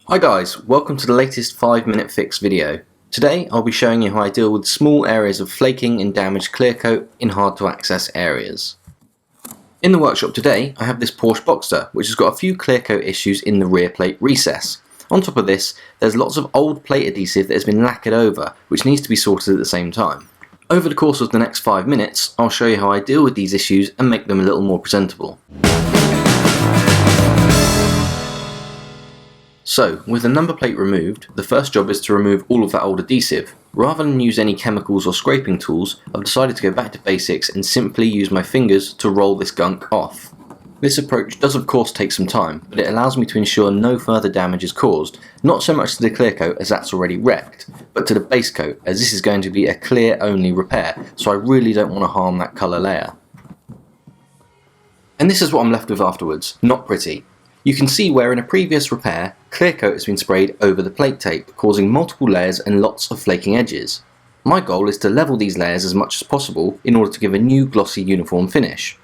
Hi guys, welcome to the latest 5-minute fix video. Today I'll be showing you how I deal with small areas of flaking and damaged clear coat in hard to access areas. In the workshop today I have this Porsche Boxster which has got a few clear coat issues in the rear plate recess. On top of this there's lots of old plate adhesive that has been lacquered over which needs to be sorted at the same time. Over the course of the next 5 minutes I'll show you how I deal with these issues and make them a little more presentable. So, with the number plate removed, the first job is to remove all of that old adhesive. Rather than use any chemicals or scraping tools, I've decided to go back to basics and simply use my fingers to roll this gunk off. This approach does of course take some time, but it allows me to ensure no further damage is caused, not so much to the clear coat as that's already wrecked, but to the base coat as this is going to be a clear only repair, so I really don't want to harm that colour layer. And this is what I'm left with afterwards, not pretty. You can see where in a previous repair, clear coat has been sprayed over the plate tape, causing multiple layers and lots of flaking edges. My goal is to level these layers as much as possible in order to give a new glossy uniform finish.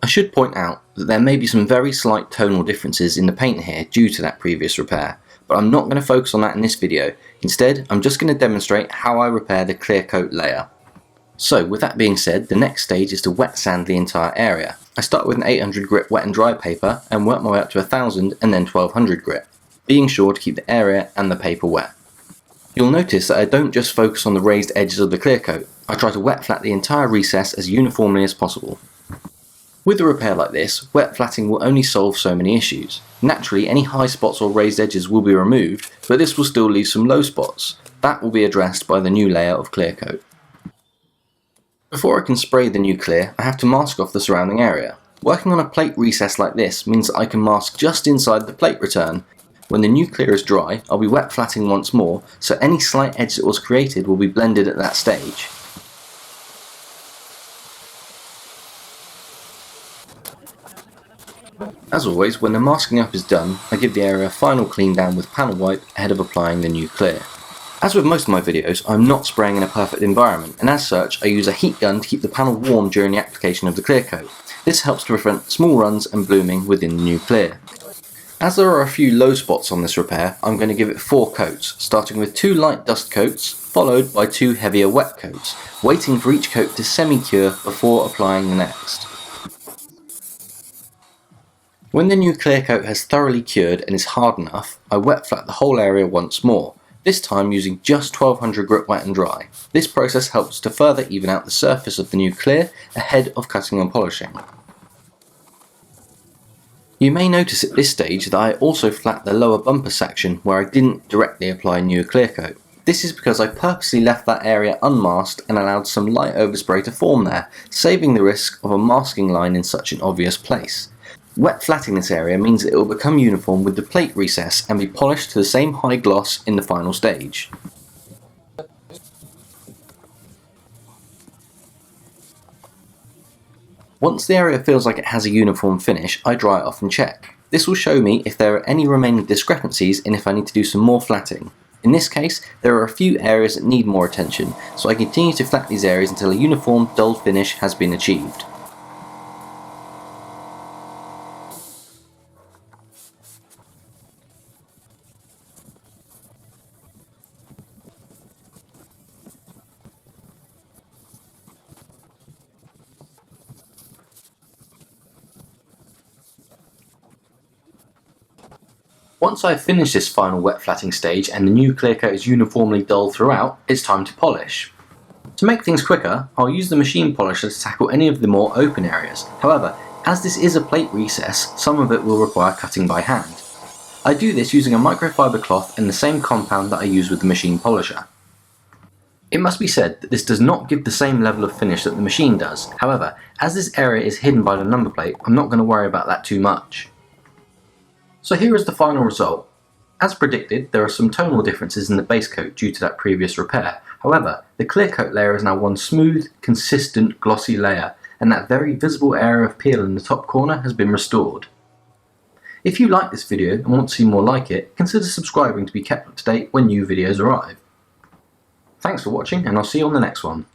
I should point out that there may be some very slight tonal differences in the paint here due to that previous repair, but I'm not going to focus on that in this video. Instead, I'm just going to demonstrate how I repair the clear coat layer. So with that being said, the next stage is to wet sand the entire area. I start with an 800 grit wet and dry paper and work my way up to 1000 and then 1200 grit, being sure to keep the area and the paper wet. You'll notice that I don't just focus on the raised edges of the clear coat, I try to wet flat the entire recess as uniformly as possible. With a repair like this, wet flatting will only solve so many issues. Naturally, any high spots or raised edges will be removed, but this will still leave some low spots. That will be addressed by the new layer of clear coat. Before I can spray the new clear, I have to mask off the surrounding area. Working on a plate recess like this means that I can mask just inside the plate return. When the new clear is dry, I'll be wet flatting once more, so any slight edge that was created will be blended at that stage. As always, when the masking up is done, I give the area a final clean down with panel wipe ahead of applying the new clear. As with most of my videos, I'm not spraying in a perfect environment, and as such I use a heat gun to keep the panel warm during the application of the clear coat. This helps to prevent small runs and blooming within the new clear. As there are a few low spots on this repair, I'm going to give it 4 coats, starting with 2 light dust coats, followed by 2 heavier wet coats, waiting for each coat to semi-cure before applying the next. When the new clear coat has thoroughly cured and is hard enough, I wet flat the whole area once more. This time using just 1200 grit wet and dry. This process helps to further even out the surface of the new clear ahead of cutting and polishing. You may notice at this stage that I also flat the lower bumper section where I didn't directly apply new clear coat. This is because I purposely left that area unmasked and allowed some light overspray to form there, saving the risk of a masking line in such an obvious place. Wet flatting this area means that it will become uniform with the plate recess and be polished to the same high gloss in the final stage. Once the area feels like it has a uniform finish, I dry it off and check. This will show me if there are any remaining discrepancies and if I need to do some more flatting. In this case, there are a few areas that need more attention, so I continue to flat these areas until a uniform, dull finish has been achieved. Once I've finished this final wet flatting stage and the new clear coat is uniformly dull throughout, it's time to polish. To make things quicker, I'll use the machine polisher to tackle any of the more open areas. However, as this is a plate recess, some of it will require cutting by hand. I do this using a microfiber cloth and the same compound that I use with the machine polisher. It must be said that this does not give the same level of finish that the machine does. However, as this area is hidden by the number plate, I'm not going to worry about that too much. So here is the final result. As predicted, there are some tonal differences in the base coat due to that previous repair. However, the clear coat layer is now one smooth, consistent, glossy layer, and that very visible area of peel in the top corner has been restored. If you like this video and want to see more like it, consider subscribing to be kept up to date when new videos arrive. Thanks for watching, and I'll see you on the next one.